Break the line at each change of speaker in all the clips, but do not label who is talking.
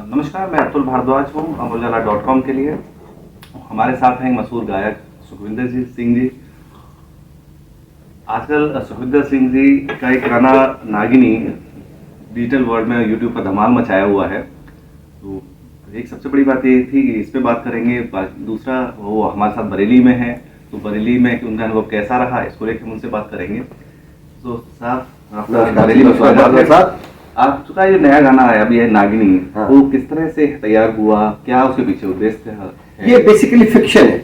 नमस्कार, मैं अतुल भारद्वाज हूँ अमरउजाला.com के लिए। हमारे साथ हैं मशहूर गायक सुखविंदर सिंह जी। आजकल सुखविंदर सिंह जी का एक गाना नागिनी डिजिटल वर्ल्ड में यूट्यूब पर धमाल मचाया हुआ है। तो एक सबसे बड़ी बात ये थी कि इस पे बात करेंगे। दूसरा, वो हमारे साथ बरेली में है, तो बरेली में उनका अनुभव कैसा रहा, इसको लेकर हम उनसे बात करेंगे। तो साहब, आपका बरेली में स्वागत है। आपका ये नया गाना है अभी है नागिनी, वो किस तरह से तैयार हुआ, क्या उसके पीछे उद्देश्य है?
ये बेसिकली फिक्शन है।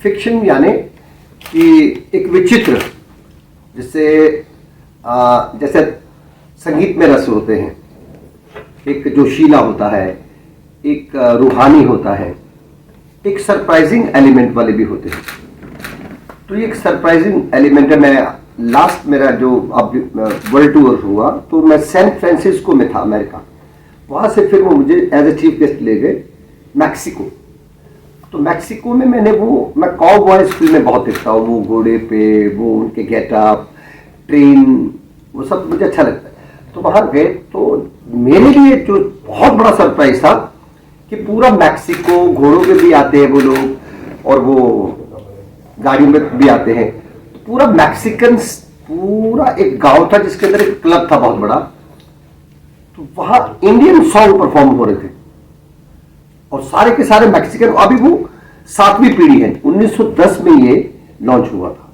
फिक्शन यानी कि एक विचित्र, जिससे जैसे संगीत में रस होते हैं, एक जोशीला होता है, एक रूहानी होता है, एक सरप्राइजिंग एलिमेंट वाले भी होते हैं। तो ये एक सरप्राइजिंग एलिमेंट है। मैं लास्ट मेरा जो अब वर्ल्ड टूर हुआ तो मैं सैन फ्रांसिस्को में था, अमेरिका। वहाँ से फिर वो मुझे एज ए चीफ गेस्ट ले गए मैक्सिको। तो मैक्सिको में मैं काउबॉयज फिल्में बहुत देखता हूँ, वो घोड़े पे, वो उनके गेटअप, ट्रेन, वो सब मुझे अच्छा लगता है। तो वहाँ गए तो मेरे लिए जो बहुत बड़ा सरप्राइज था कि पूरा मैक्सिको, घोड़ों पे भी आते हैं वो लोग और वो गाड़ियों में भी आते हैं। पूरा मैक्सिकन, पूरा एक गांव था जिसके अंदर एक क्लब था बहुत बड़ा। तो वहां इंडियन सॉन्ग परफॉर्म हो रहे थे और सारे के सारे मैक्सिकन। अभी वो 7वीं पीढ़ी है, 1910 में ये लॉन्च हुआ था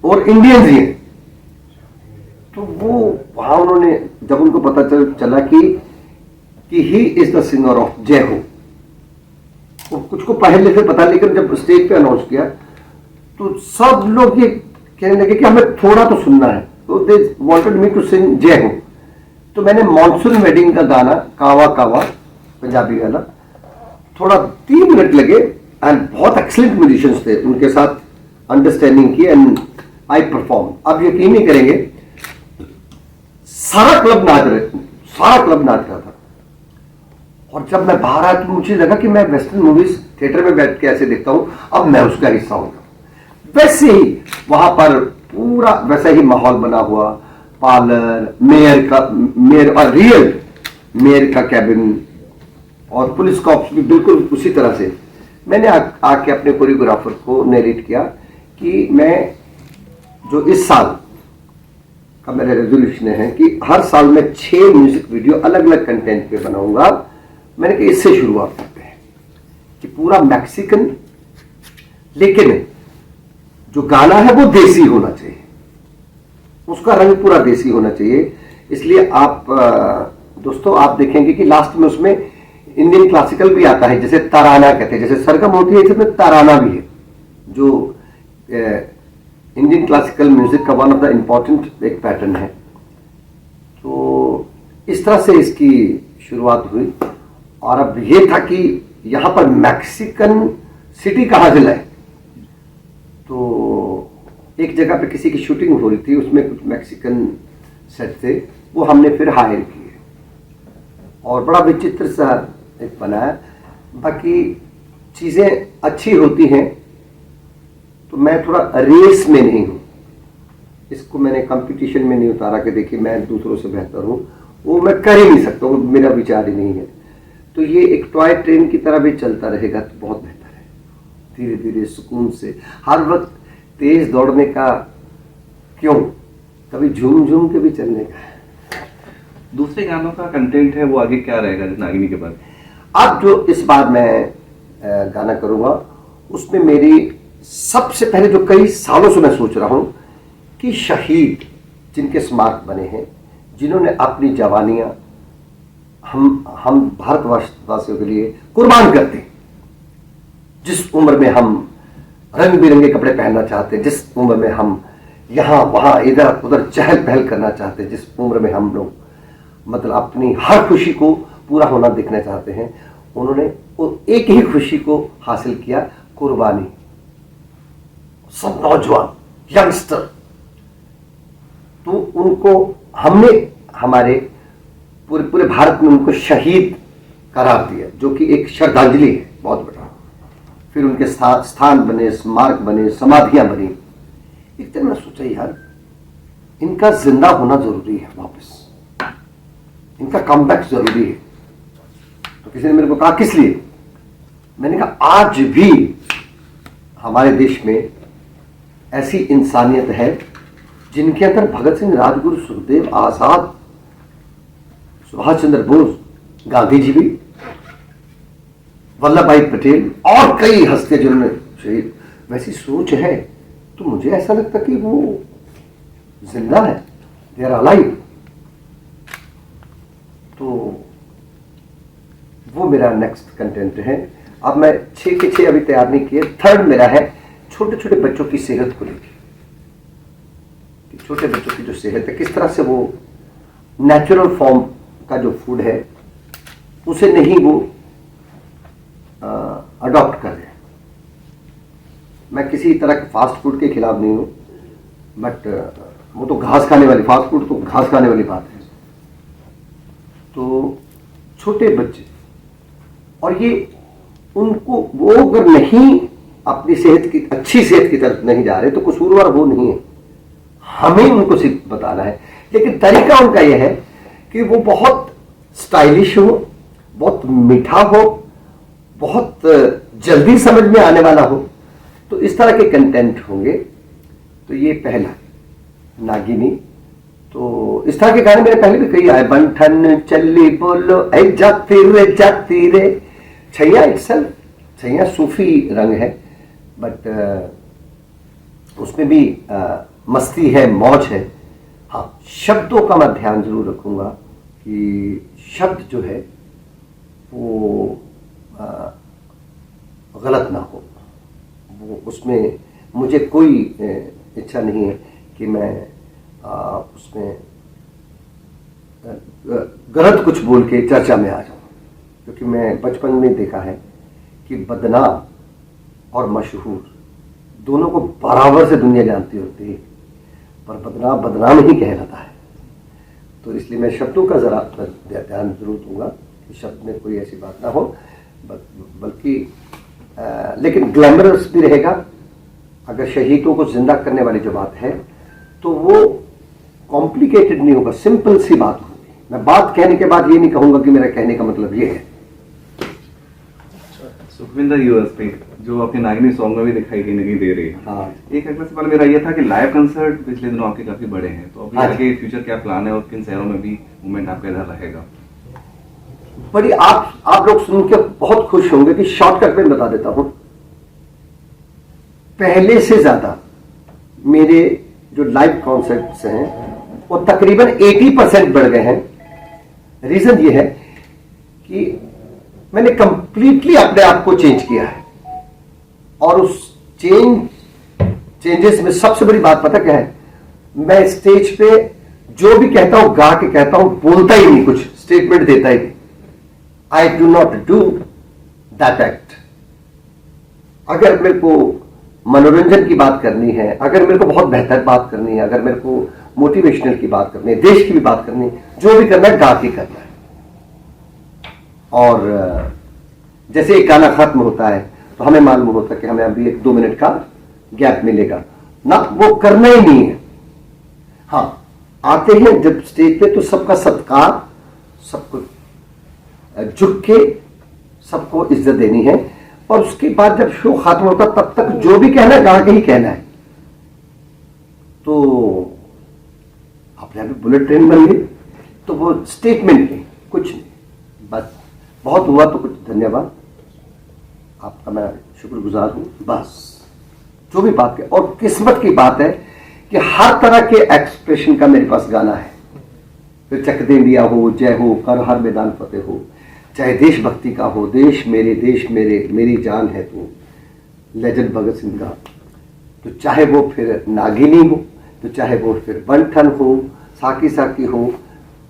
और इंडियंस ही हैं। तो वो वहां उन्होंने, जब उनको पता चला कि he is the singer of जय हो, वो कुछ को पहले से पता, लेकिन जब स्टेज पे अनाउंस किया तो सब लोग ये कहने लगे कि हमें थोड़ा तो सुनना है। तो they wanted me to sing जय हो। तो मैंने मॉनसून वेडिंग का गाना कावा कावा, पंजाबी गाना, थोड़ा 3 मिनट लगे एंड बहुत एक्सीलेंट म्यूजिशियंस थे, उनके साथ अंडरस्टैंडिंग की एंड आई परफॉर्म। अब यकीन नहीं करेंगे, सारा क्लब नाच रहा था। और जब मैं बाहर आया तो मुझे लगा कि मैं वेस्टर्न मूवीज थिएटर में बैठ के ऐसे देखता हूं, अब मैं उसका हिस्सा हूं। वैसे ही वहां पर पूरा वैसा ही माहौल बना हुआ, पार्लर, मेयर और रियल मेयर का कैबिन और पुलिस कॉप्स भी बिल्कुल उसी तरह से। मैंने आके अपने कोरियोग्राफर को नरेट किया कि मैं जो इस साल का मेरा रेजोल्यूशन है कि हर साल मैं 6 म्यूजिक वीडियो अलग अलग कंटेंट पे बनाऊंगा। मैंने कहा इससे शुरुआत करते हैं कि पूरा मैक्सिकन, लेकिन जो गाना है वो देसी होना चाहिए, उसका रंग पूरा देसी होना चाहिए। इसलिए आप दोस्तों, आप देखेंगे कि लास्ट में उसमें इंडियन क्लासिकल भी आता है, जैसे तराना कहते हैं, जैसे सरगम होती है, इसमें तराना भी है, जो इंडियन क्लासिकल म्यूजिक का वन ऑफ द इम्पोर्टेंट एक पैटर्न है। तो इस तरह से इसकी शुरुआत हुई। और अब ये था कि यहां पर मैक्सिकन सिटी कहां से लाए। तो एक जगह पे किसी की शूटिंग हो रही थी, उसमें कुछ मैक्सिकन सेट थे, वो हमने फिर हायर किए और बड़ा विचित्र सा एक बनाया। बाकी चीजें अच्छी होती हैं। तो मैं थोड़ा रेस में नहीं हूं, इसको मैंने कंपटीशन में नहीं उतारा कि देखिए मैं दूसरों से बेहतर हूं, वो मैं कर ही नहीं सकता, वो मेरा विचार ही नहीं है। तो ये एक टॉय ट्रेन की तरह भी चलता रहेगा तो बहुत बेहतर है, धीरे धीरे सुकून से। हर वक्त तेज दौड़ने का क्यों, कभी झूम झूम के भी चलने का।
दूसरे गानों का कंटेंट है वो आगे क्या रहेगा नागिनी के बाद?
अब जो इस बार मैं गाना करूंगा उसमें मेरी सबसे पहले, जो कई सालों से मैं सोच रहा हूं कि शहीद जिनके स्मारक बने हैं, जिन्होंने अपनी जवानियां हम भारतवासियों के लिए कुर्बान करते हैं। जिस उम्र में हम रंग बिरंगे कपड़े पहनना चाहते हैं, जिस उम्र में हम यहाँ वहाँ इधर उधर चहल पहल करना चाहते हैं, जिस उम्र में हम लोग मतलब अपनी हर खुशी को पूरा होना देखना चाहते हैं, उन्होंने एक ही खुशी को हासिल किया, कुर्बानी। सब नौजवान यंगस्टर, तो उनको हमने हमारे पूरे भारत में उनको शहीद करार दिया, जो कि एक श्रद्धांजलि है बहुत बड़ा। फिर उनके स्थान बने, स्मारक बने, समाधियां बनी। एक दिन मैं सोचा यार, इनका जिंदा होना जरूरी है, वापस इनका कमबैक जरूरी है। तो किसी ने मेरे को कहा किस लिए? मैंने कहा आज भी हमारे देश में ऐसी इंसानियत है जिनके अंदर भगत सिंह, राजगुरु, सुखदेव, आजाद, सुभाष चंद्र बोस, गांधी जी भी, वल्लभ भाई पटेल और कई हस्तियां जिन्होंने शहीद, वैसी सोच है। तो मुझे ऐसा लगता कि वो जिंदा है, दे आर अलाइव। तो वो मेरा नेक्स्ट कंटेंट है। अब मैं 6 के 6 अभी तैयार नहीं किए। थर्ड मेरा है छोटे छोटे बच्चों की सेहत को लेकर, छोटे बच्चों की जो सेहत है किस तरह से वो नेचुरल फॉर्म का जो फूड है उसे नहीं वो अडॉप्ट कर रहे हैं। मैं किसी तरह के फास्ट फूड के खिलाफ नहीं हूं, बट वो तो घास खाने वाली, फास्ट फूड तो घास खाने वाली बात है। तो छोटे बच्चे, और ये उनको वो अगर नहीं अपनी सेहत की, अच्छी सेहत की तरफ नहीं जा रहे तो कसूरवार वो नहीं है, हमें उनको सिर्फ बताना है। लेकिन तरीका उनका यह है कि वो बहुत स्टाइलिश हो, बहुत मीठा हो, बहुत जल्दी समझ में आने वाला हो। तो इस तरह के कंटेंट होंगे। तो ये पहला नागिनी। तो इस तरह के गाने मेरे पहले भी कई आए, बंठन चली बोलो ऐ जाती रे। छैया इटसेल्फ, छैया सूफी रंग है, बट उसमें भी मस्ती है, मौज है। हाँ, शब्दों का मैं ध्यान जरूर रखूंगा कि शब्द जो है वो गलत ना हो। वो उसमें मुझे कोई इच्छा नहीं है कि मैं उसमें गलत कुछ बोल के चर्चा में आ जाऊं, क्योंकि मैं बचपन में देखा है कि बदनाम और मशहूर दोनों को बराबर से दुनिया जानती होती है, पर बदनाम बदनाम ही कहलाता है। तो इसलिए मैं शब्दों का जरा ध्यान जरूर दूंगा कि शब्द में कोई ऐसी बात ना हो, बल्कि लेकिन ग्लैमरस भी रहेगा। अगर शहीदों को जिंदा करने वाली जो बात है तो वो कॉम्प्लिकेटेड नहीं होगा, सिंपल सी बात होगी। मैं बात कहने के बाद ये नहीं कहूंगा कि मेरा कहने का मतलब ये है।
सुखविंदर यूएस पे जो अपने नागिनी सॉन्ग में भी दिखाई कहीं ना कहीं दे रही है।
हाँ।
एक अगला सवाल मेरा ये था कि लाइव कंसर्ट पिछले दिनों आपके काफी बड़े हैं, तो अभी
हाँ।
आगे फ्यूचर क्या प्लान है और किन शहरों में भी मूवमेंट आपका इधर रहेगा?
बड़ी आप लोग सुन के बहुत खुश होंगे कि शॉर्टकट में बता देता हूं। पहले से ज्यादा मेरे जो लाइव कॉन्सर्ट्स हैं वो तकरीबन 80% बढ़ गए हैं। रीजन ये है कि मैंने कंप्लीटली अपने आप को चेंज किया है, और उस चेंजेस में सबसे बड़ी बात पता क्या है? मैं स्टेज पे जो भी कहता हूं गा के कहता हूं, बोलता ही नहीं, कुछ स्टेटमेंट देता ही नहीं। I do not do that act. अगर मेरे को मनोरंजन की बात करनी है, अगर मेरे को बहुत बेहतर बात करनी है, अगर मेरे को मोटिवेशनल की बात करनी है, देश की भी बात करनी है, जो भी करना है गा के करना है। और जैसे एक गाना खत्म होता है तो हमें मालूम होता है कि हमें अभी 1-2 मिनट का गैप मिलेगा ना, वो करना ही नहीं है। हाँ, आते हैं जब स्टेज पे तो सबका सत्कार, सबको झुक के सबको इज्जत देनी है, और उसके बाद जब शो खत्म होता तब तक जो भी कहना है गा के ही कहना है। तो अपने आप बुलेट ट्रेन बन गई। तो वो स्टेटमेंट नहीं, कुछ नहीं, बस बहुत हुआ तो कुछ धन्यवाद, आपका मैं शुक्रगुजार हूं, बस जो भी बात है। और किस्मत की बात है कि हर तरह के एक्सप्रेशन का मेरे पास गाना है। फिर चक दे इंडिया हो, जय हो, कर हर मैदान फतेह हो, चाहे देशभक्ति का हो, देश मेरे मेरी जान है तू, लेजेंड भगत सिंह का, तो चाहे वो फिर नागिनी हो, तो चाहे वो फिर बंठन हो, साकी साकी हो,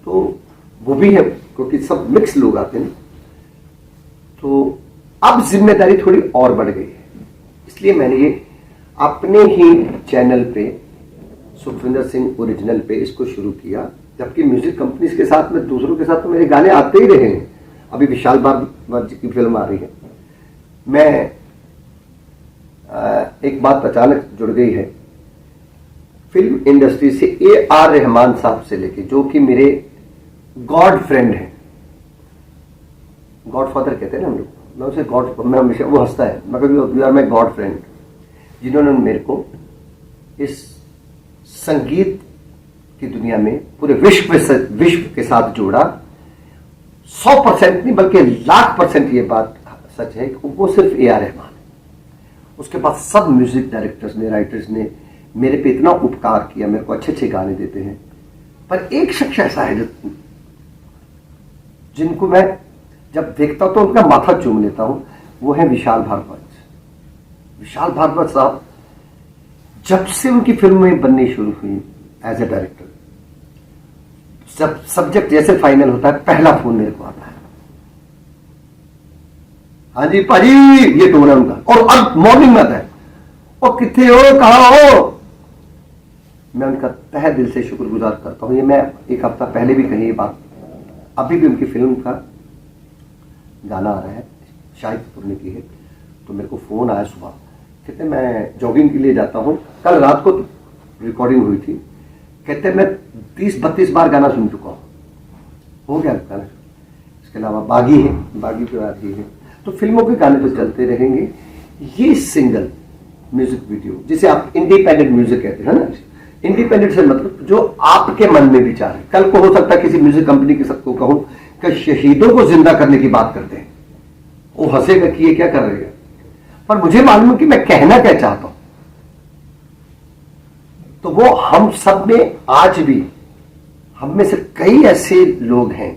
तो वो भी है, क्योंकि सब मिक्स लोग आते हैं। तो अब जिम्मेदारी थोड़ी और बढ़ गई है, इसलिए मैंने ये अपने ही चैनल पे सुखविंदर सिंह ओरिजिनल पे इसको शुरू किया। जबकि म्यूजिक कंपनीज के साथ में, दूसरों के साथ तो मेरे गाने आते ही रहे हैं। अभी विशाल भारद्वाज जी की फिल्म आ रही है। मैं एक बात अचानक जुड़ गई है फिल्म इंडस्ट्री से, AR रहमान साहब से लेके, जो कि मेरे गॉड फ्रेंड हैं, गॉडफादर कहते हैं ना हम लोग, मैं उसे गॉड, मैं हमेशा, वो हंसता है, मैं कभी you are my god friend, जिन्होंने मेरे को इस संगीत की दुनिया में पूरे विश्व के साथ जोड़ा। 100% नहीं बल्कि 1,00,000% ये बात सच है कि वो सिर्फ ए आर रहमान है। उसके बाद सब म्यूजिक डायरेक्टर्स ने, राइटर्स ने मेरे पे इतना उपकार किया, मेरे को अच्छे अच्छे गाने देते हैं। पर एक शख्स ऐसा है जिनको मैं जब देखता हूं तो उनका माथा चूम लेता हूं, वो है विशाल भारद्वाज। विशाल भारद्वाज साहब, जब से उनकी फिल्में बननी शुरू हुई एज ए डायरेक्टर, जब सब्जेक्ट जैसे फाइनल होता है, पहला फोन मेरे को आता है, हाँ जी भाजी, ये टोन है उनका। और अब मॉर्निंग में आता है, और कितने हो, कहां हो। मैं उनका तहे दिल से शुक्रगुजार करता हूं। ये मैं एक हफ्ता पहले भी कही ये बात, अभी भी उनकी फिल्म का गाना आ रहा है, शाहिद कपूर ने की है, तो मेरे को फोन आया सुबह, कहते मैं जॉगिंग के लिए जाता हूं, कल रात को रिकॉर्डिंग हुई थी, कहते मैं 30-32 बार गाना सुन चुका हूं, हो गया गाना। इसके अलावा बागी है, बागी पे आ रही है, तो फिल्मों के गाने तो चलते रहेंगे। ये सिंगल म्यूजिक वीडियो जिसे आप इंडिपेंडेंट म्यूजिक कहते हैं ना, इंडिपेंडेंट से मतलब जो आपके मन में विचार है। कल को हो सकता है किसी म्यूजिक कंपनी के सबको कहूं कि शहीदों को जिंदा करने की बात करते हैं, वो हंसेगा कि ये क्या कर रहे हैं, पर मुझे मालूम है कि मैं कहना क्या चाहता हूं। तो वो हम सब में आज भी, हम में से कई ऐसे लोग हैं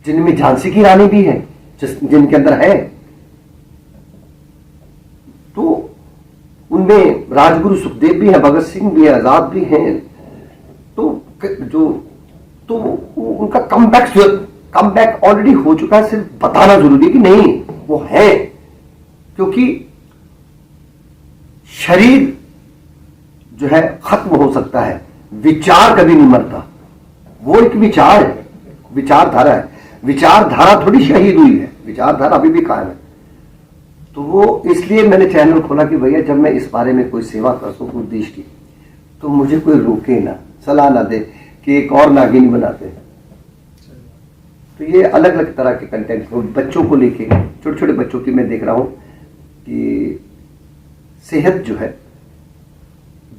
जिनमें झांसी की रानी भी है, जिनके अंदर है, तो उनमें राजगुरु सुखदेव भी हैं, भगत सिंह भी हैं, आजाद भी हैं। तो उनका कमबैक ऑलरेडी हो चुका है, सिर्फ बताना जरूरी है कि नहीं वो है। क्योंकि शरीर जो है खत्म हो सकता है, विचार कभी नहीं मरता। वो एक विचार है, विचारधारा है, विचारधारा थोड़ी शहीद हुई है, विचारधारा अभी भी कायम है। तो वो इसलिए मैंने चैनल खोला कि भैया जब मैं इस बारे में कोई सेवा कर सकूं देश की, तो मुझे कोई रोके ना, सलाह ना दे कि एक और नागिनी बनाते हैं। तो ये अलग अलग तरह के कंटेंट बच्चों को लेके, छोटे छोटे बच्चों की मैं देख रहा हूं कि सेहत जो है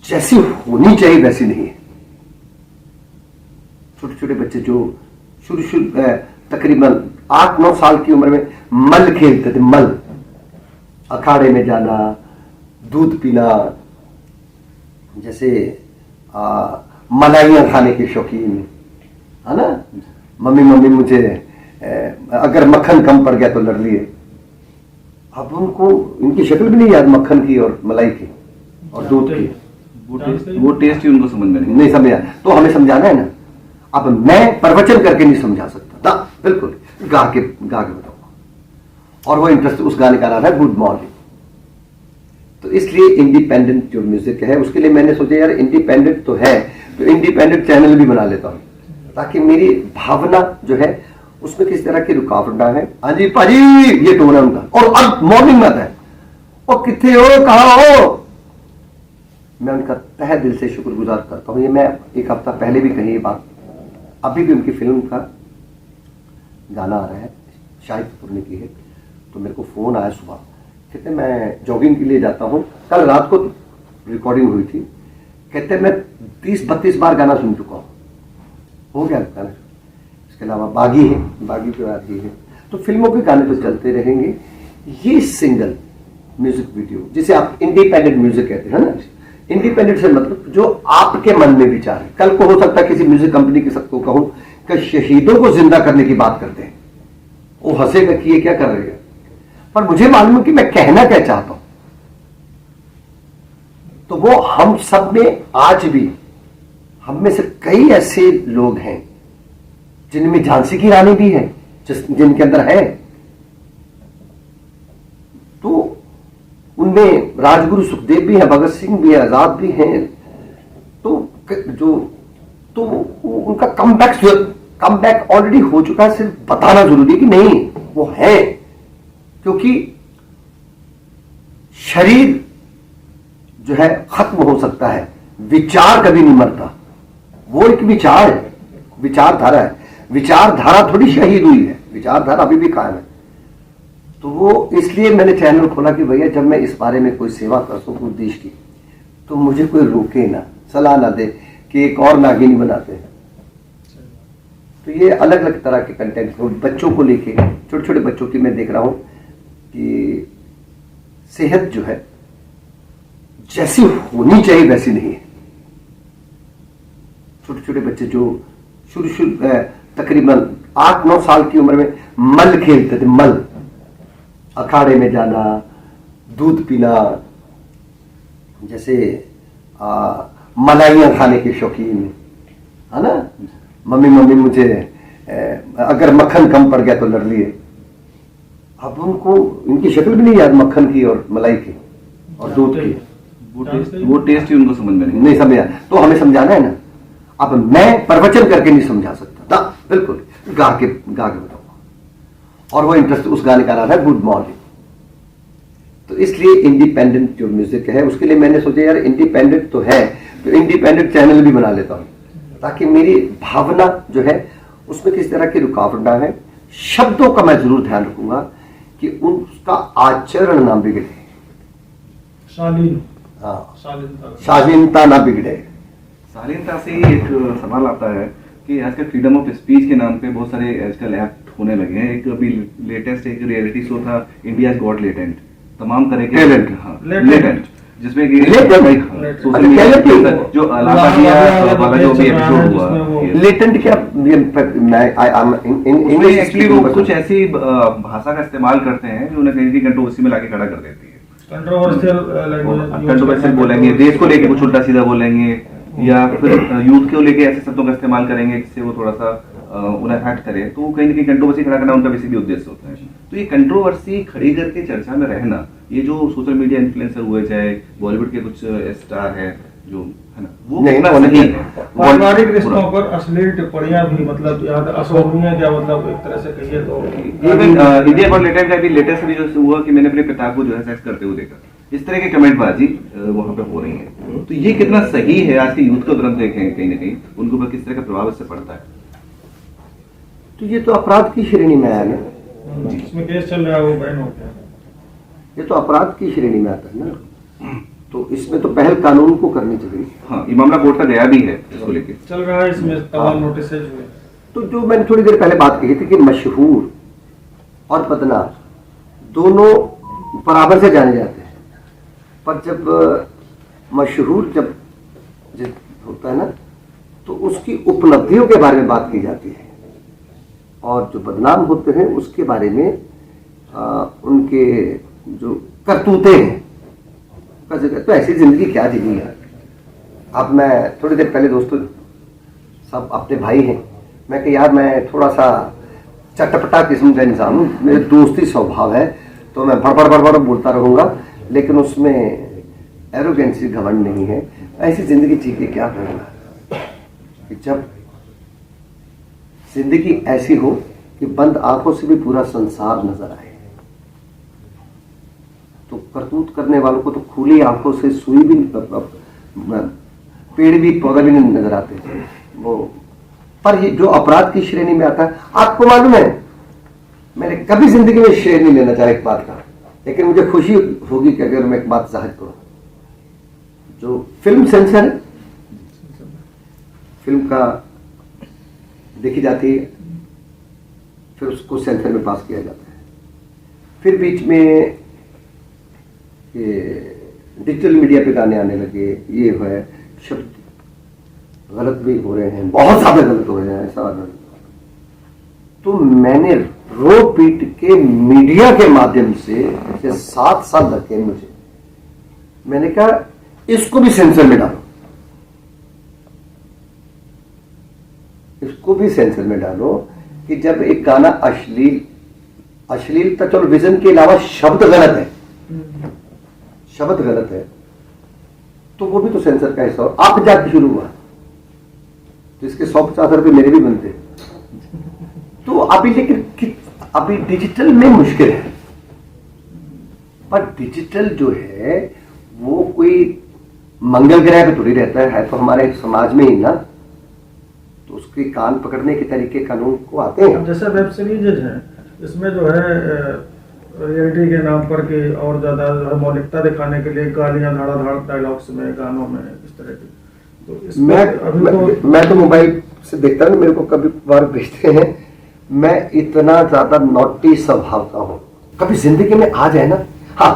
जैसी होनी चाहिए वैसी नहीं है। छोटे छोटे बच्चे जो शुरू तकरीबन 8-9 साल की उम्र में मल खेलते थे, मल, अखाड़े में जाना, दूध पीना, जैसे मलाइयाँ खाने के शौकीन है ना, मम्मी मुझे अगर मक्खन कम पड़ गया तो लड़ लिए। अब उनको इनकी शक्ल भी नहीं याद, मक्खन की और मलाई की और दूध की,
वो टेस्ट ही उनको समझ में
नहीं समझा। तो हमें समझाना है ना। अब मैं प्रवचन करके नहीं समझा सकता, बिल्कुल गा के बताऊंगा। और वो इंटरेस्ट, उस गाने का नाम है गुड मॉर्निंग। तो इसलिए इंडिपेंडेंट जो म्यूजिक है उसके लिए मैंने सोचा यार इंडिपेंडेंट तो है, तो इंडिपेंडेंट चैनल भी बना लेता हूं, ताकि मेरी भावना जो है उसमें किसी तरह की रुकावट ना है। हाँ जी भाजी, ये टोन है उनका। और अब मॉर्निंग में आता है, और कितने हो, कहां हो। मैं उनका तहे दिल से शुक्रगुजार करता हूं। ये मैं एक हफ्ता पहले भी कही ये बात, अभी भी उनकी फिल्म का गाना आ रहा है, शाहिद कपूर ने की है, तो मेरे को फोन आया सुबह, कहते मैं जॉगिंग के लिए जाता हूं, कल रात को रिकॉर्डिंग हुई थी, कहते मैं 30-32 बार गाना सुन चुका हूं, हो गया गाना। इसके अलावा बागी है, बागी पे आ रही है, तो फिल्मों के गाने तो चलते रहेंगे। ये सिंगल म्यूजिक वीडियो जिसे आप इंडिपेंडेंट म्यूजिक कहते हैं ना, इंडिपेंडेंट से मतलब जो आपके मन में विचार है। कल को हो सकता है किसी म्यूजिक कंपनी के सबको कहूं कि शहीदों को जिंदा करने की बात करते हैं, वो हंसेगा कि ये क्या कर रहे हैं, पर मुझे मालूम है कि मैं कहना क्या चाहता हूं। तो वो हम सब में आज भी, हम में से कई ऐसे लोग हैं जिनमें झांसी की रानी भी है, जिनके अंदर है, तो उनमें राजगुरु सुखदेव भी हैं, भगत सिंह भी हैं, आजाद भी हैं। तो उनका कमबैक ऑलरेडी हो चुका है, सिर्फ बताना जरूरी है कि नहीं वो है। क्योंकि शरीर जो है खत्म हो सकता है, विचार कभी नहीं मरता। वो एक विचार है, विचारधारा है, विचारधारा थोड़ी शहीद हुई है, विचारधारा अभी भी कायम है। तो वो इसलिए मैंने चैनल खोला कि भैया जब मैं इस बारे में कोई सेवा कर सकूं देश की, तो मुझे कोई रोके ना, सलाह ना दे कि एक और नागिनी बनाते हैं। तो ये अलग अलग तरह के कंटेंट बच्चों को लेके, छोटे छोटे बच्चों की मैं देख रहा हूं कि सेहत जो है जैसी होनी चाहिए वैसी नहीं है। छोटे छोटे बच्चे जो शुरू तकरीबन 8-9 साल की उम्र में मल खेलते थे, मल, अखाड़े में जाना, दूध पीना, जैसे मलाइयाँ खाने के शौकीन, है ना, मम्मी मम्मी मुझे अगर मक्खन कम पड़ गया तो लड़ लिए। अब उनको इनकी शक्ल भी नहीं याद मक्खन की और मलाई की और दूध की,
वो टेस्ट ही उनको समझ में
नहीं समझा। तो हमें समझाना है ना। अब मैं प्रवचन करके नहीं समझा सकता था, बिल्कुल गा के बताऊंगा। और वो इंटरेस्ट, उस गाने का नाम है गुड मॉर्निंग। तो इसलिए इंडिपेंडेंट जो म्यूजिक है उसके लिए मैंने सोचा यार इंडिपेंडेंट तो है, तो इंडिपेंडेंट चैनल भी बना लेता हूँ, ताकि मेरी भावना जो है उसमें किसी तरह की रुकावट ना है। शब्दों का मैं जरूर ध्यान रखूंगा कि उसका आचरण ना बिगड़े, शालीनता ना बिगड़े।
शालीनता से ही एक सवाल आता है कि आजकल फ्रीडम ऑफ स्पीच के नाम पे बहुत सारे आजकल एक्ट होने लगे हैं। एक अभी लेटेस्ट एक रियलिटी शो था, इंडिया गॉट लेटेंट, तमाम तरह के लेटेंट, जिसमें कि सोशल मीडिया जो वाला जो भी एपिसोड हुआ,
लेटेंट क्या,
एक्चुअली वो कुछ ऐसी भाषा का इस्तेमाल करते हैं जो उन्हें कहीं भी कंट्रोवर्सी में लाके खड़ा कर देती है। कंट्रोवर्शियल बोलेंगे, देश को लेके कुछ उल्टा सीधा बोलेंगे, या फिर यूथ को लेके ऐसे शब्दों का इस्तेमाल करेंगे जिससे वो थोड़ा सा उन्हें हर्ट करे। तो कहीं ना कहीं कंट्रोवर्सी खड़ा करना उनका वैसे भी उद्देश्य होता है। तो ये कंट्रोवर्सी खड़ी करके चर्चा में रहना, ये जो सोशल मीडिया इन्फ्लुएंसर हुए, चाहे बॉलीवुड के कुछ स्टार हैं जो है ना, वो नहीं है।
पारिवारिक रिश्तों पर अश्लील टिप्पणियां भी मतलब अशोभनीय, क्या मतलब एक तरह से कहिए तो।
इंडिया गॉट लेटेंट का भी लेटेस्ट भी जो हुआ कि मैंने अपने पिता को जो है सेक्स करते हुए देखा, इस तरह के कमेंटबाजी वहां पे हो रही है। तो ये कितना सही है? आज के यूथ को तुरंत देखें, कहीं ना कहीं उनके ऊपर किस तरह का प्रभाव इससे पड़ता है।
तो ये तो अपराध की श्रेणी में आया ना,
इसमें केस चल रहा है, वो बैन हो गया।
ये तो अपराध की श्रेणी में आता है ना, तो इसमें तो पहल कानून को करनी चाहिए।
हाँ, ये मामला कोर्ट का गया भी है, इसको लेके
चल रहा है, इसमें तमाम नोटिस हुए।
तो जो मैंने थोड़ी देर पहले बात कही थी कि मशहूर और बदनाम दोनों बराबर से जाने जाते हैं, पर जब मशहूर जब होता है ना, तो उसकी उपलब्धियों के बारे में बात की जाती है, और जो बदनाम होते हैं उसके बारे में उनके जो करतूते हैं। तो ऐसी जिंदगी क्या जीनी है। अब मैं थोड़ी देर पहले, दोस्तों सब अपने भाई हैं, मैं कि यार मैं थोड़ा सा चटपटा किस्म का इंसान हूँ, मेरे दोस्ती स्वभाव है, तो मैं भड़बड़ बोलता रहूँगा, लेकिन उसमें एरोगेंसी, घमंड नहीं है। ऐसी जिंदगी जी के क्या करना कि जब जिंदगी ऐसी हो कि बंद आंखों से भी पूरा संसार नजर आए। तो करतूत करने वालों को तो खुली आंखों से सुई भी, पेड़ भी, पौधा भी नहीं नजर आते वो। पर ये जो अपराध की श्रेणी में आता है, आपको मालूम है मैंने कभी जिंदगी में शेयर नहीं लेना चाहा एक बात का, लेकिन मुझे खुशी होगी कि अगर मैं एक बात जाहिर करूं। जो फिल्म सेंसर है, फिल्म का देखी जाती है, फिर उसको सेंसर में पास किया जाता है, फिर बीच में ये डिजिटल मीडिया पे गाने आने लगे, ये है, शब्द गलत भी हो रहे हैं, बहुत ज्यादा गलत हो रहे हैं, ऐसा गलत। तो मैंने रो पीट के मीडिया के माध्यम से 7 साल लगे मुझे, मैंने कहा इसको भी सेंसर में डालो, इसको भी सेंसर में डालो, कि जब एक गाना अश्लीलता, चलो विजन के अलावा शब्द गलत है, शब्द गलत है, तो वो भी तो सेंसर का हिस्सा। आप जाके शुरू हुआ तो इसके 150 रुपये मेरे भी बनते। तो अभी लेकिन अभी डिजिटल में मुश्किल है, पर डिजिटल जो है वो कोई मंगल ग्रह पे थोड़ी रहता है तो हमारे समाज में ही ना। तो उसके कान पकड़ने के तरीके कानून को आते हैं।
अब जैसे वेब सीरीज हैं, इसमें जो है रियलिटी के नाम पर के और ज्यादा जो है मौलिकता दिखाने के लिए गालियां धड़ाधड़ डायलॉग्स में, गानों में, इस तरह की, तो इसमें
मैं तो मोबाइल से देखता हूँ, मेरे को कभी बार भेजते हैं। मैं इतना ज्यादा नॉटी स्वभाव का हूँ, कभी जिंदगी में आ जाए ना, हाँ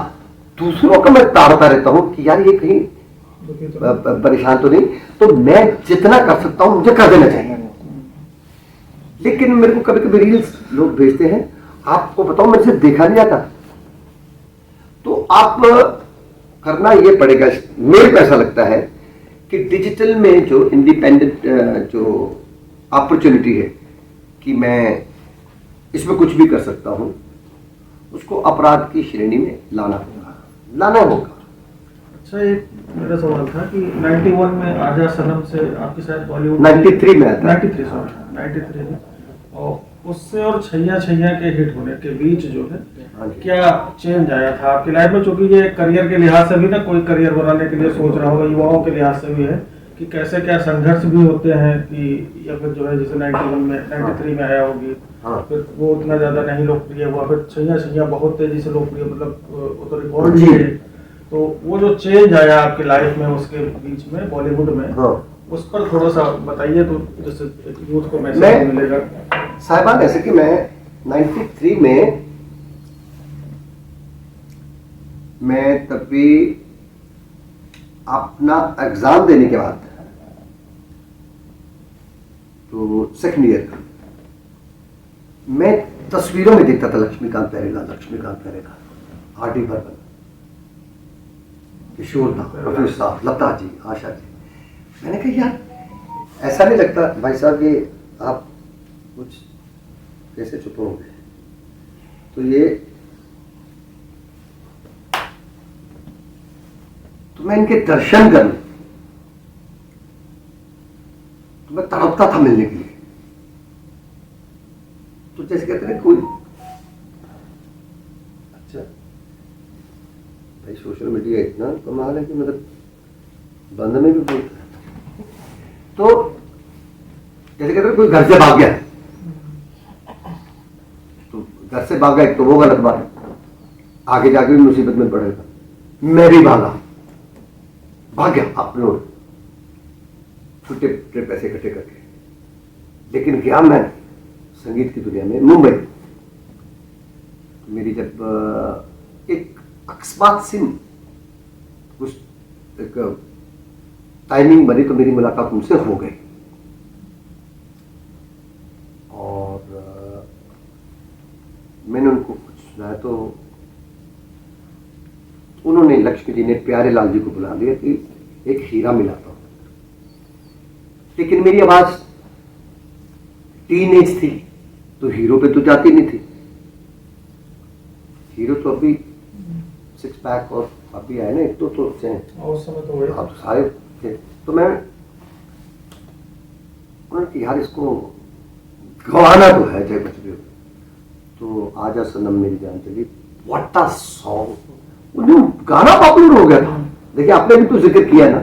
दूसरों का मैं ताड़ता रहता हूँ कि यार ये कहीं परेशान तो नहीं, तो मैं जितना कर सकता हूँ मुझे कर देना चाहिए। लेकिन मेरे को कभी कभी रील्स लोग भेजते हैं, आपको बताओ मेरे से देखा नहीं जाता, तो आप करना ये पड़ेगा। मेरे को ऐसा लगता है कि डिजिटल में जो इंडिपेंडेंट जो अपॉर्चुनिटी है कि मैं इसमें कुछ भी कर सकता हूं, उसको अपराध की श्रेणी में लाना होगा।
अच्छा, एक मेरा सवाल था कि 91 में आजा सनम से आपकी शायद बॉलीवुड
93 में आता है।
93 में, और उससे और छैया छैया के हिट होने के बीच जो है
हाँ जी।
क्या चेंज आया था आपकी लाइफ में? चूंकि ये करियर के लिहाज से भी ना, कोई करियर बनाने के लिए सोच रहा होगा, युवाओं के लिहाज से भी है कि कैसे क्या संघर्ष भी होते हैं कि, या फिर जो है जैसे 91 में 93 में आया होगी,
हाँ।
फिर वो उतना ज्यादा नहीं लोकप्रिय हुआ, फिर छैया छैया बहुत तेजी से लोकप्रिय, मतलब वो तो रिकॉर्ड
जी।
है। तो वो जो चेंज आया आपकी लाइफ में उसके बीच में बॉलीवुड में,
हाँ।
उस पर थोड़ा सा बताइए, तो जैसे यूथ को मैसेज मिलेगा।
साहिबान, ऐसे कि मैं 93 में मैं तभी अपना एग्जाम देने के बाद, तो सेकंड ईयर का, मैं तस्वीरों में देखता था लक्ष्मीकांत प्यारेलाल, आर डी बर्मन, किशोर दा, रफी साहब, लता जी, आशा जी। मैंने कहा यार ऐसा नहीं लगता भाई साहब ये आप कुछ कैसे चुप होंगे, तो ये तो मैं इनके दर्शन करूं तो मैं तड़पता था मिलने के लिए। तो जैसे कहते हैं कोई, अच्छा भाई सोशल मीडिया इतना कमाल है कि मतलब बंद में भी बोलता है। तो जैसे कहते हैं कोई घर से भाग गया, तो घर से भागा एक तो वो गलत बात है, आगे जाके भी मुसीबत में पड़ेगा। मैं भी भाग गया अपने छोटे पैसे इकट्ठे करके, लेकिन गया मैं संगीत की दुनिया में मुंबई। मेरी जब एक अकस्मात सी कुछ एक टाइमिंग बनी तो मेरी मुलाकात उनसे हो गई, और मैंने उनको कुछ सुनाया तो उन्होंने, लक्ष्मी जी ने प्यारेलाल जी को बुला दिया कि एक हीरा मिला था। लेकिन मेरी आवाज टीनेज थी तो हीरो पे तो जाती नहीं थी। हीरो तो अभी 6 पैक और अभी आए ना, एक तो अच्छे हैं,
और उस समय तो वही
आप सारे थे। तो मैं उन्होंने कि यार इसको गवाना तो है चाहे कुछ भी हो। तो आजा सनम मेरी जान चली, व्हाट अ सॉन्ग, गाना पॉपुलर हो गया था। देखिए आपने भी तो जिक्र किया ना,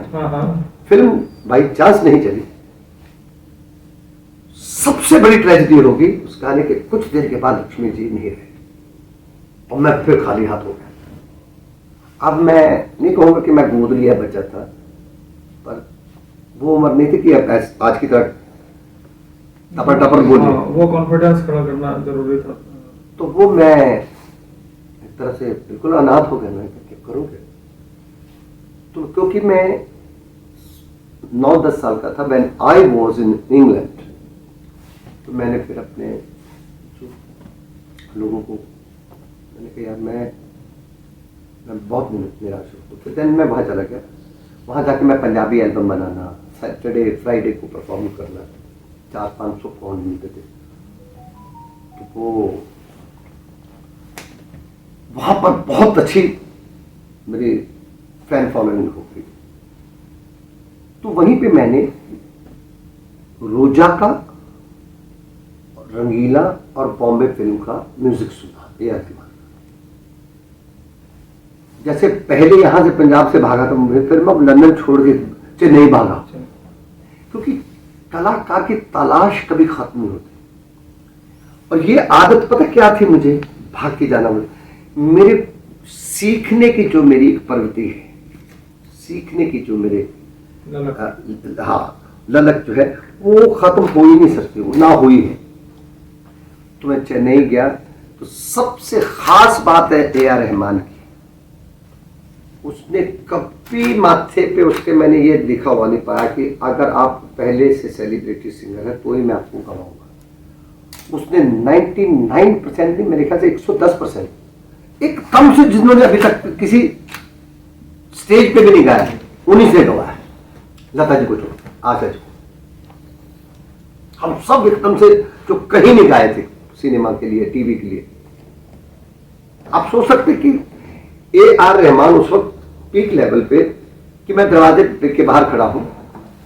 फिल्म बाई चांस नहीं चली। सबसे बड़ी ट्रेजेडी होगी उस गाने के कुछ देर के बाद लक्ष्मी जी नहीं रहे और मैं फिर खाली हाथ हो गया। अब मैं नहीं कहूंगा कि मैं गोद लिया बच्चा था, पर वो उम्र नहीं थी कि आज की तरह टपर टपर बोलिए,
वो कॉन्फिडेंस खड़ा करना जरूरी था।
तो वो मैं एक तरह से बिल्कुल अनाथ हो गया। मैं क्या करूँगा, तो क्योंकि मैं 9-10 साल का था when I was in England, तो मैंने फिर अपने जो लोगों को मैंने कहा यार मैं बहुत निराश हूँ। तो देन मैं वहाँ चला गया, वहाँ जाके मैं पंजाबी एल्बम बनाना, सैटरडे फ्राइडे को परफॉर्म करना, 400-500 पाउंड मिलते थे। तो वो वहाँ पर बहुत अच्छी मेरी फैन फॉलोइंग हो गई। तो वहीं पे मैंने रोजा का, रंगीला और बॉम्बे फिल्म का म्यूजिक सुना। ये जैसे पहले यहां से पंजाब से भागा था फिर मैं लंदन छोड़ के चेन्नई भागा, क्योंकि कलाकार की तलाश कभी खत्म नहीं होती। और ये आदत पता क्या थी मुझे, भाग के जाना मेरे सीखने की जो मेरी एक प्रवृत्ति है, सीखने की जो मेरे ललक जो है वो खत्म हो ही नहीं सकती, वो ना हुई है। तो मैं चेन्नई गया तो सबसे खास बात है A.R. रहमान की। उसने कभी माथे पे उसके मैंने ये लिखा हुआ नहीं पाया कि अगर आप पहले से सेलिब्रिटी सिंगर है तो ही मैं आपको गवाऊंगा। उसने 99% नहीं, मेरे ख्याल से 110% एकदम से जिन्होंने अभी तक किसी स्टेज पे भी नहीं गाया उन्हीं से गवाया। लता जी को छोड़, आशा जी को, हम सब एकदम से जो कहीं नहीं गाए थे सिनेमा के लिए, टीवी के लिए। आप सोच सकते कि A.R. रहमान उस वक्त पीक लेवल पे कि मैं दरवाजे के बाहर खड़ा हूं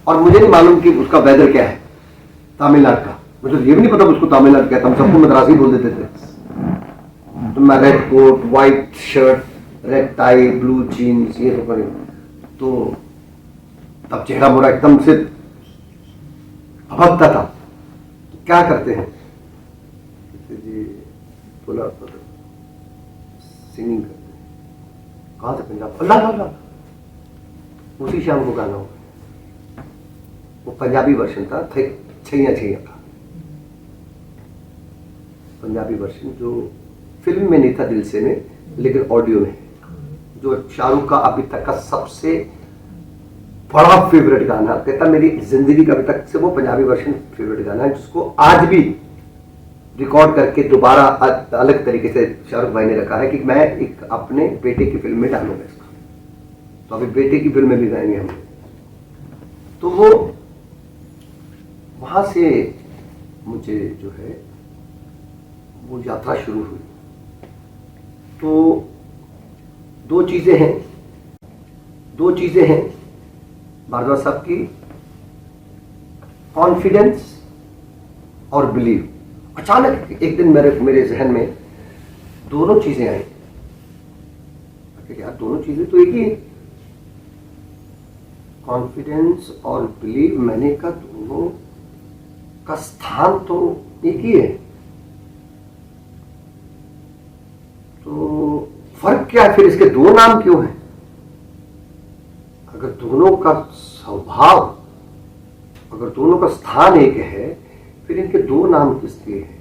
और मुझे नहीं मालूम कि उसका वेदर क्या है तमिलनाडु का, मुझे ये भी नहीं पता उसको तमिलनाडु क्या था, हम सबको मद्रासी बोल देते थे। तो मैं red coat, white shirt, red tie, blue jeans, ये सब, तो तब चेहरा मोरा एकदम से भभकता था। तो क्या करते हैं जी, बोला सिंगिंग करते हैं। कहाँ से? पंजाब। अल्लाह अल्लाह, उसी शाम को गाना हो। वो पंजाबी वर्षन था, छैया छैया का पंजाबी वर्षन, जो फिल्म में नहीं था दिल से में, लेकिन ऑडियो में, जो शाहरुख का अभी तक का सबसे बड़ा फेवरेट गाना। कहता मेरी जिंदगी का अभी तक से वो पंजाबी वर्षन फेवरेट गाना है, जिसको आज भी रिकॉर्ड करके दोबारा अलग तरीके से शाहरुख भाई ने रखा है कि मैं एक अपने बेटे की फिल्म में डालूंगा इसका। तो अभी बेटे की फिल्म में भी गाएंगे हम। तो वो वहां से मुझे जो है वो यात्रा शुरू हुई। तो दो चीजें हैं भारद्वाज साहब की, कॉन्फिडेंस और बिलीव। अचानक एक दिन मेरे जहन में दोनों चीजें आई। यार दोनों चीजें तो एक ही है, कॉन्फिडेंस और बिलीव। मैंने कहा दोनों का स्थान तो एक ही है, तो फर्क क्या है फिर, इसके दो नाम क्यों हैं? अगर दोनों का स्वभाव, अगर दोनों का स्थान एक है, फिर इनके दो नाम किस लिए हैं?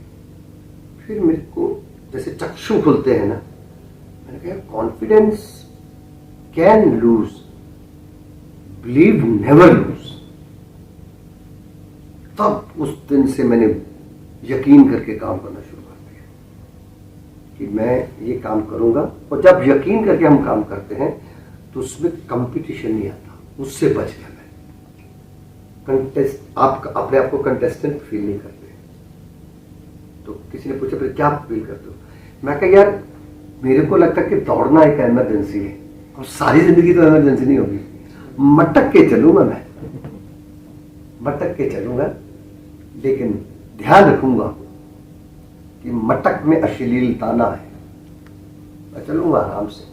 फिर मेरे को जैसे चक्षु खुलते हैं ना, मैंने कहा confidence can lose, believe never lose. तब उस दिन से मैंने यकीन करके काम करना शुरू कर दिया कि मैं ये काम करूंगा। और जब यकीन करके हम काम करते हैं तो उसमें कंपटीशन नहीं आता, उससे बच गया मैं। आप अपने आप को कंटेस्टेंट फील नहीं करते। तो किसी ने पूछा फिर क्या फील करते हो? मैं कहा यार मेरे को लगता है कि दौड़ना एक इमरजेंसी है, और सारी जिंदगी तो इमरजेंसी नहीं होगी। मटक के चलूंगा मैं, मटक के चलूंगा, लेकिन ध्यान रखूंगा कि मटक में अश्लीलता ना है। मैं चलूंगा आराम से।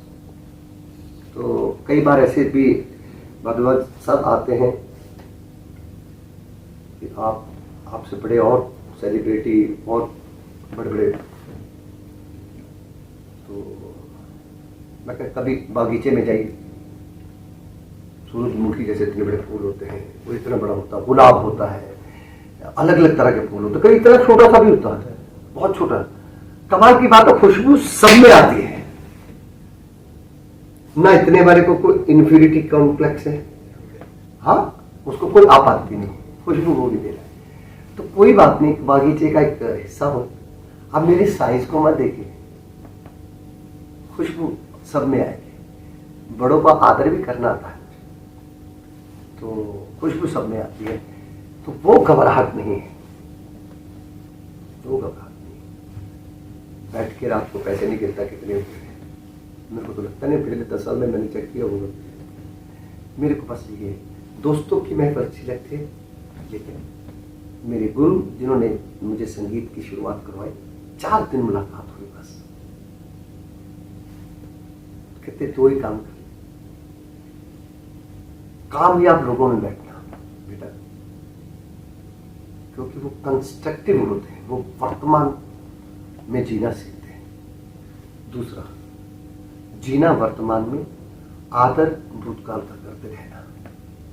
तो कई बार ऐसे भी भारद्वाज सब आते हैं कि आपसे बड़े और सेलिब्रिटी और बड़े बड़े, तो मैं कहता कभी बागीचे में जाइए, सूरजमुखी जैसे इतने बड़े फूल होते हैं, वो इतना बड़ा होता है, गुलाब होता है, अलग अलग तरह के फूल होते हैं, कभी इतना छोटा सा भी होता है, बहुत छोटा। कमाल की बात है, खुशबू सब में आती है ना। इतने वाले को कोई इन्फीरिटी कॉम्प्लेक्स है, हाँ, उसको कोई आपत्ति नहीं, खुशबू वो भी दे रहा है। तो कोई बात नहीं, बागीचे का एक हिस्सा हो। अब मेरे साइज को मत देखिए, खुशबू सब में आएगी। बड़ों का आदर भी करना आता है, तो खुशबू सब में आती है। तो वो घबराहट नहीं है, वो घबराहट नहीं। बैठ के रात को पैसे नहीं गिरता कितने हुए, मेरे को तो लगता नहीं, पिछले 10 साल में मैंने चेक किया होगा। मेरे को बस ये दोस्तों की महफिल अच्छी लगती है, लेकिन मेरे गुरु जिन्होंने मुझे संगीत की शुरुआत करवाई, 4 दिन मुलाकात हुई बस। कहते दो ही काम कर, कामयाब लोगों में बैठना बेटा, क्योंकि वो कंस्ट्रक्टिव होते हैं, वो वर्तमान में जीना सीखते हैं। दूसरा, जीना वर्तमान में, आदर भूतकाल का करते रहना,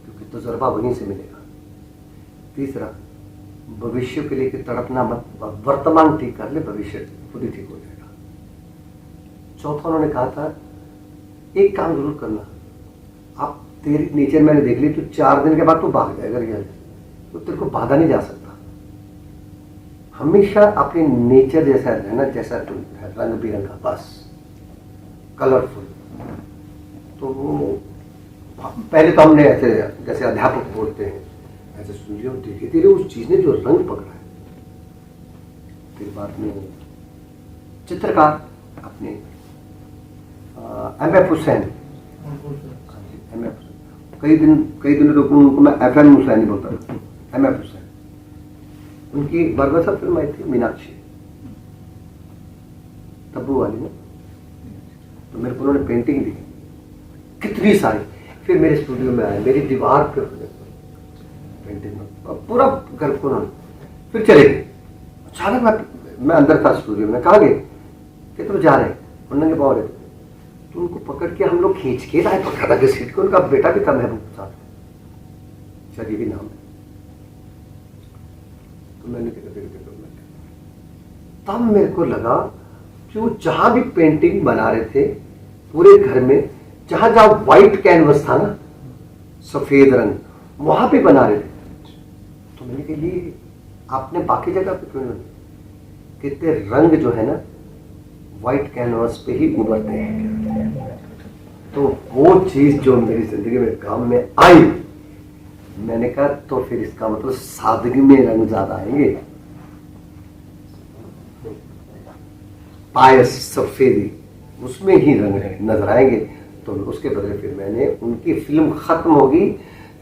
क्योंकि तजुर्बा वहीं से मिलेगा। तीसरा, भविष्य के लिए कि तड़पना मत, वर्तमान ठीक कर ले, भविष्य खुद ही ठीक हो जाएगा। चौथा उन्होंने कहा था, एक काम जरूर करना, आप तेरी नेचर मैंने देख ली, तो 4 दिन के बाद तो भाग जाएगा रियल, तो तेरे को बाधा नहीं जा सकता। हमेशा अपने नेचर जैसा रहना, जैसा तुम है, रंग बिरंगा, बस कलरफुल। तो वो पहले तो हमने ऐसे, जैसे अध्यापक बोलते हैं, ऐसे सुन लिया, देखे तेरे उस चीज ने जो रंग पकड़ा है। फिर बाद में चित्रकार अपने एम.एफ. हुसैन, कई दिन तो उनको मैं FM हुसैन ही बोलता था, M.F. हुसैन। उनकी बरगसा फिल्म आई थी मीनाक्षी, तब्बू वाली में, तो मेरे को उन्होंने पेंटिंग दी कितनी सारी। फिर मेरे स्टूडियो में आए, मेरी दीवार पे पेंटिंग में पूरा घर को उन्होंने, फिर चले गए। अचानक मैं अंदर था स्टूडियो में, कहा गए कि तुम जा रहे हैं, उन्होंने पाव रहे थे, तो उनको पकड़ के हम लोग खींच के लाए पकड़ा था सीट को। उनका बेटा भी था महबूब साहब, शायद ये भी नाम है। तो मैंने तब मेरे को लगा कि वो जहां भी पेंटिंग बना रहे थे पूरे घर में, जहां जहां व्हाइट कैनवस था ना, सफेद रंग, वहां पे बना रहे थे। तो मैंने कहा ये आपने बाकी जगह पे क्यों नहीं, कितने रंग जो है ना व्हाइट कैनवस पे ही उभरते हैं। तो वो चीज जो मेरी जिंदगी में काम में आई, मैंने कहा तो फिर इसका मतलब सादगी में रंग ज्यादा आएंगे, पायस सफेदी उसमें ही रंग नजर आएंगे। तो उसके बदले फिर मैंने, उनकी फिल्म खत्म होगी,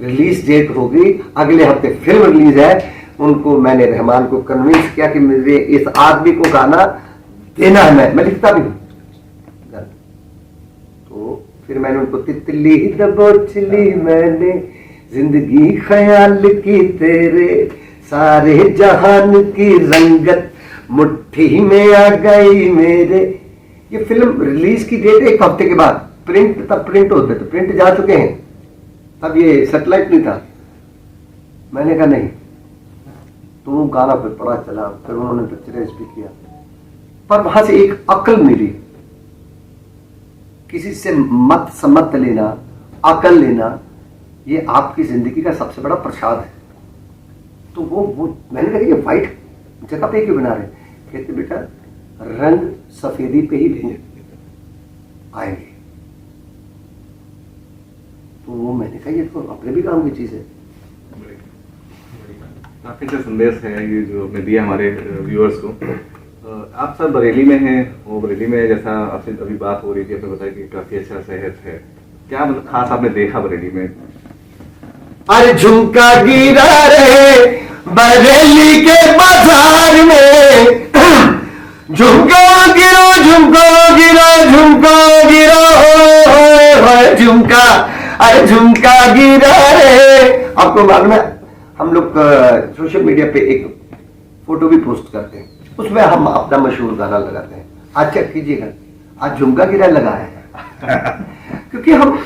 रिलीज डेट होगी, अगले हफ्ते फिल्म रिलीज है, उनको मैंने रहमान को कन्विंस किया कि मुझे इस आदमी को गाना देना है, मैं लिखता भी हूं। तो फिर मैंने उनको तितली दबोचली मैंने, जिंदगी ख्याल की तेरे, सारे जहान की रंगत मुट्ठी में आ गई मेरे। ये फिल्म रिलीज की डेट 1 हफ्ते के बाद, प्रिंट तब प्रिंट होते थे, प्रिंट जा चुके हैं, तब ये सैटेलाइट नहीं था। मैंने कहा नहीं, तो वो गाना फिर पड़ा चला, फिर उन्होंने पिक्चराइज भी किया। पर वहां से एक अक्ल मिली, किसी से मत सम्मत लेना, अकल लेना, ये आपकी जिंदगी का सबसे बड़ा प्रसाद है। तो वो मैंने कहा ये व्हाइट जगह पे क्यों बना रहे, कहते बेटा रंग सफेदी पे ही आएंगे। तो वो मैंने कहा ये तो अपने भी काम की चीज है।
काफी अच्छा संदेश है ये जो आपने दिया हमारे व्यूअर्स को। आप सब बरेली में हैं, वो बरेली में जैसा आपसे अभी बात हो रही थी, आपने बताया कि काफी अच्छा शहर है, क्या मतलब खास आपने देखा बरेली में?
अरे झुमका गिरा रे बरेली के बाजार में, झुमका गिरो झुमका गिरो झुमका गिरो, झुमका, अरे झुमका गिरा रे। आपको मालूम है हम लोग सोशल मीडिया पे एक फोटो भी पोस्ट करते हैं, उसमें हम अपना मशहूर गाना लगाते हैं, आज चेक कीजिएगा, आज झुमका गिरा लगा है। क्योंकि हम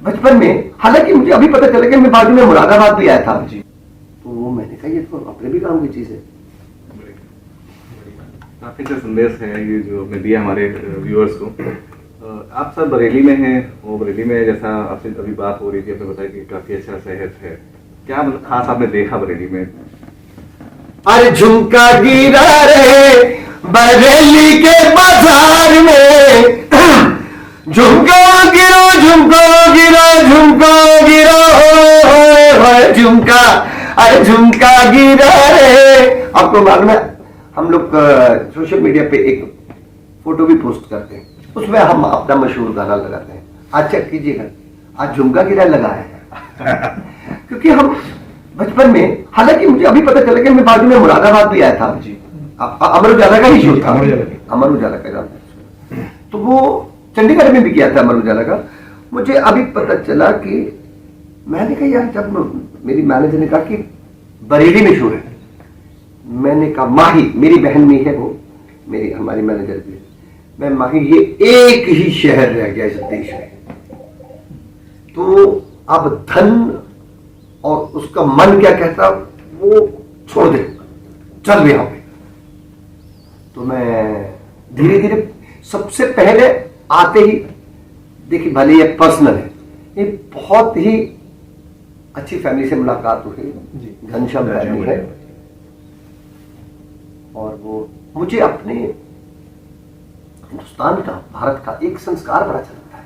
बचपन में, हालांकि मुझे अभी पता चला कि मैं बाजू में मुरादाबाद भी आया था जी, तो वो मैंने कहा ये तो अपने भी काम की चीज है।
काफी अच्छा संदेश है ये जो आपने दिया हमारे व्यूअर्स को। आप सब बरेली में हैं, वो बरेली में जैसा आपसे अभी बात हो रही थी, आपने बताया कि काफी अच्छा शहर है, क्या मतलब खास आपने देखा बरेली में?
अरे झुमका गिरा रे बरेली के बाजार में, झुमका गिरो झुमका गिरो झुमका गिरो, झुमका, अरे झुमका गिरा रे। आपको मालूम है हम लोग सोशल मीडिया पे एक फोटो भी पोस्ट करते हैं, उसमें हम अपना मशहूर गाना लगाते हैं, आज चेक कीजिएगा, आज झुमका गिरा लगा है। क्योंकि हम बचपन में, हालांकि मुझे अभी पता चला कि मैं बाजू में मुरादाबाद भी आया था जी, अमर उजाला का ही शो था, अमर उजाला का, तो वो चंडीगढ़ में भी किया था अमर उजाला का। मुझे अभी पता चला कि मैंने कहा यार, जब मेरी मैनेजर ने कहा कि बरेली में शो है, मैंने कहा माही, मेरी बहन भी है, वो मेरी हमारी मैनेजर भी है, मैं माही ये एक ही शहर रह गया इस देश में, तो अब धन और उसका मन क्या कहता वो छोड़ दे, चल यहाँ पे। तो मैं धीरे धीरे, सबसे पहले आते ही देखिए, भले ये पर्सनल है, ये बहुत ही अच्छी फैमिली से मुलाकात हुई, घनश्याम फैमिली है, और वो मुझे अपने हिंदुस्तान का, भारत का एक संस्कार बड़ा अच्छा लगता है,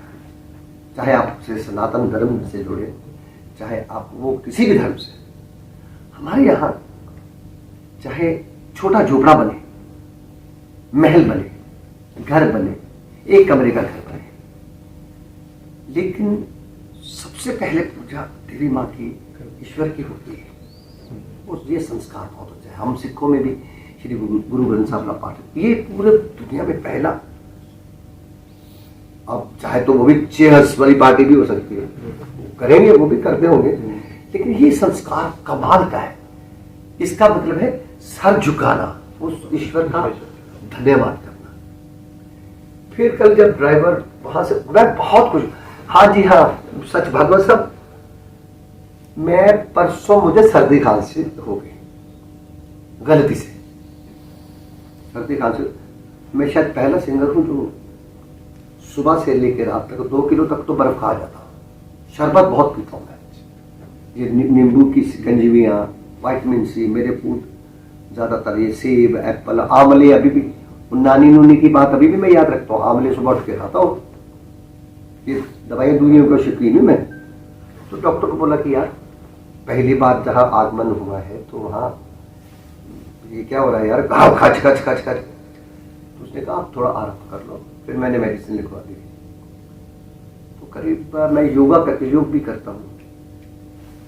चाहे आप उसे सनातन धर्म से जुड़े, चाहे आप वो किसी भी धर्म से। हमारे यहाँ चाहे छोटा झोपड़ा बने, महल बने, घर बने, एक कमरे का घर बने, लेकिन सबसे पहले पूजा देवी माँ की, ईश्वर की होती है। और ये संस्कार बहुत अच्छा है। हम सिखों में भी श्री गुरु ग्रंथ साहब का पाठ, ये पूरे दुनिया में पहला। अब चाहे तो वो भी चेयर्स वाली पार्टी भी हो सकती है, करेंगे, वो भी करते होंगे, लेकिन ये संस्कार कमाल का है। इसका मतलब है सर झुकाना, उस ईश्वर का धन्यवाद करना। फिर कल जब ड्राइवर वहां से, मैं बहुत खुश, हाँ जी हाँ, सच भागवत साहब, मैं परसों मुझे सर्दी खांसी हो गई, गलती से सर्दी खांसी। मैं शायद पहला सिंगर हूं जो सुबह से लेकर रात तक 2 किलो तक तो बर्फ खा जाता हूं। शरबत बहुत पीता हूं मैं, ये नींबू की गंजीवियाँ, विटामिन सी, मेरे फूड ज्यादातर ये सेब, एप्पल, आंवले, अभी भी नानी नूनी की बात अभी भी मैं याद रखता हूँ, आंवले सुबह उठ के खाता हूँ। ये दवाइयाँ दुनिया का शौकीन हूँ मैं। तो डॉक्टर को बोला कि यार पहली बार जहाँ आगमन हुआ है तो वहाँ ये क्या हो रहा है यार, कहा खच खच खच खच। तो उसने कहा आप थोड़ा आराम कर लो। फिर मैंने मेडिसिन लिखवा दी। तो करीब मैं योग भी करता हूँ।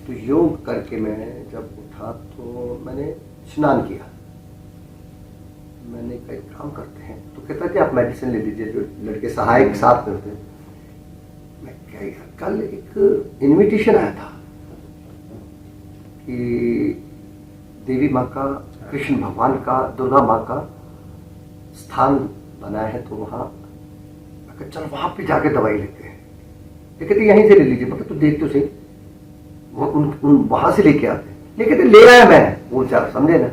तो योग करके मैं जब उठा तो मैंने स्नान किया। मैंने कई काम करते हैं तो कहता कि आप मेडिसिन ले लीजिए, जो लड़के सहायक साथ में होते हैं। मैं क्या यार, कल एक इनविटेशन आया था कि देवी माँ का, कृष्ण भगवान का, दुर्गा माँ का स्थान बनाया है, तो वहाँ चल वहाँ पे जाके दवाई लेते हैं। ये कहते यहीं से ले लीजिए, मतलब तो देख तो सही, वहां से लेके आते। लेकिन ले आया मैं, वो चार समझे ना,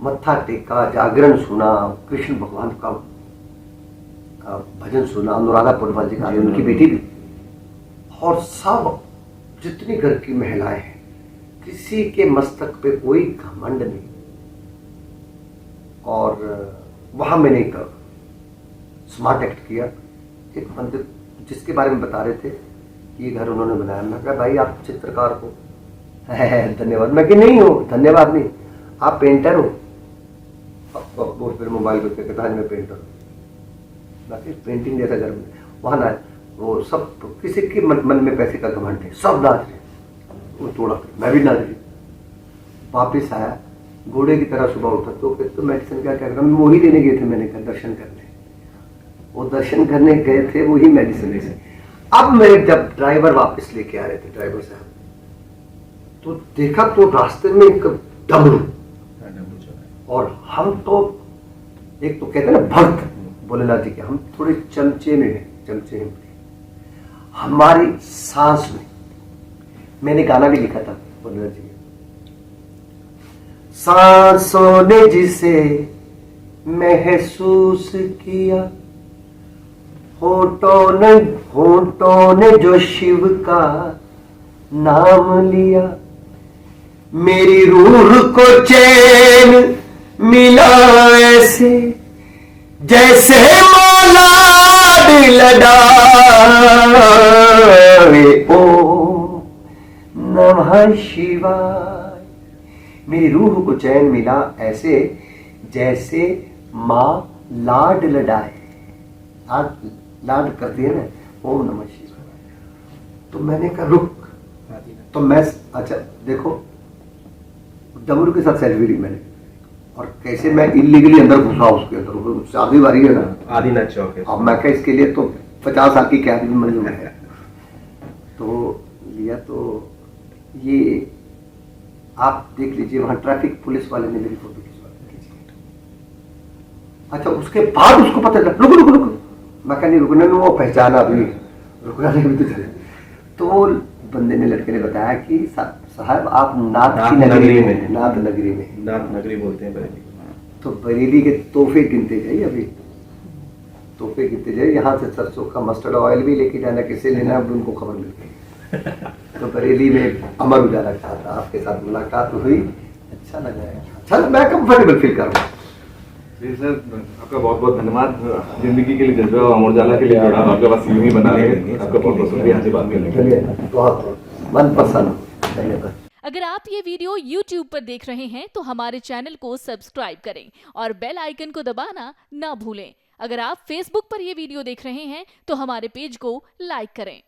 मत्था टेका, जागरण सुना, कृष्ण भगवान का भजन सुना, अनुराधा पौडवाल जी का, उनकी बेटी भी, और सब जितनी घर की महिलाएं हैं, किसी के मस्तक पे कोई घमंड नहीं। और वहां मैंने एक स्मार्ट एक्ट किया। एक मंदिर जिसके बारे में बता रहे थे, ये घर उन्होंने बनाया। मैं कहा भाई आप चित्रकार हो? धन्यवाद। मैं कि नहीं हो, धन्यवाद नहीं, आप पेंटर हो? वो फिर मोबाइल पे कहता है मैं पेंटर हूँ। बाकी पेंटिंग जैसा घर में वहाँ ना, वो सब किसी के मन में पैसे का घमंड है, सब नाच रहे, वो तोड़ा, मैं भी नाच रही। वापिस आया घोड़े की तरह, सुबह उठा तो फिर तो मेडिसिन क्या क्या, वो ही देने गए थे, मैंने कहा दर्शन करने। वो दर्शन करने गए थे, वही मेडिसिन से। अब मेरे जब ड्राइवर वापस लेके आ रहे थे, ड्राइवर साहब, तो देखा तो रास्ते में एक डमरू, और हम तो एक तो कहते हैं ना भक्त भोलेनाथ जी के, हम थोड़े चमचे में हैं, चमचे हैं हमारी सांस में। मैंने गाना भी लिखा था भोलेनाथ जी के, सांसों ने जिसे महसूस किया, होठों ने जो शिव का नाम लिया, मेरी रूह को चैन मिला ऐसे जैसे मौलाद लडावे, ओम नमः शिवाय। मेरी रूह को चैन मिला ऐसे जैसे माँ लाड लडाए, लाड करती है ना, ओम नमः शिवाय। तो मैंने कहा रुक, तो मैं अच्छा देखो डमरू के साथ सेल्फी ली मैंने, और कैसे मैं इलीगली अंदर घुसा उसके अंदर, शादी वारी है ना,
आदिनाथ चौक है।
अब मैं क्या इसके लिए तो 50 साल की कैद भी मंजूर है। तो लिया, तो ये आप देख लीजिए, वहां ट्रैफिक पुलिस वाले ने मेरी फोटो खिंचवा। अच्छा, उसके बाद उसको पता चला, रुको रुको रुको, मैं कहा नहीं रुकने, वो पहचाना अभी, रुकना नहीं अभी तो चले। तो वो बंदे ने, लड़के ने बताया कि साहब आप नाथ की नगरी में हैं, नाथ नगरी में,
नाथ नगरी बोलते हैं बरेली।
तो बरेली के तोहफे गिनते जाइए, अभी तोहफे गिनते जाइए, यहाँ से सरसों का मस्टर्ड ऑयल भी लेके जाना, किसे लेना है उनको खबर मिल गई। तो बरेली में अमर उजाला कहा था, आपके साथ मुलाकात हुई, अच्छा लगा है, अच्छा मैं कंफर्टेबल फील कर रहा हूँ।
जी सर, आपका बहुत बहुत धन्यवाद। जिंदगी के लिए जज्बा और अमर उजाला के लिए जुड़ा, आपके पास यूं ही बना रहे। आपका बहुत बहुत शुक्रिया से बात करने के लिए।
बहुत मन पसंद, धन्यवाद।
अगर आप ये वीडियो YouTube पर देख रहे हैं तो हमारे चैनल को सब्सक्राइब करें और बेल आइकन को दबाना ना भूलें। अगर आप Facebook पर ये वीडियो देख रहे हैं तो हमारे पेज को लाइक करें।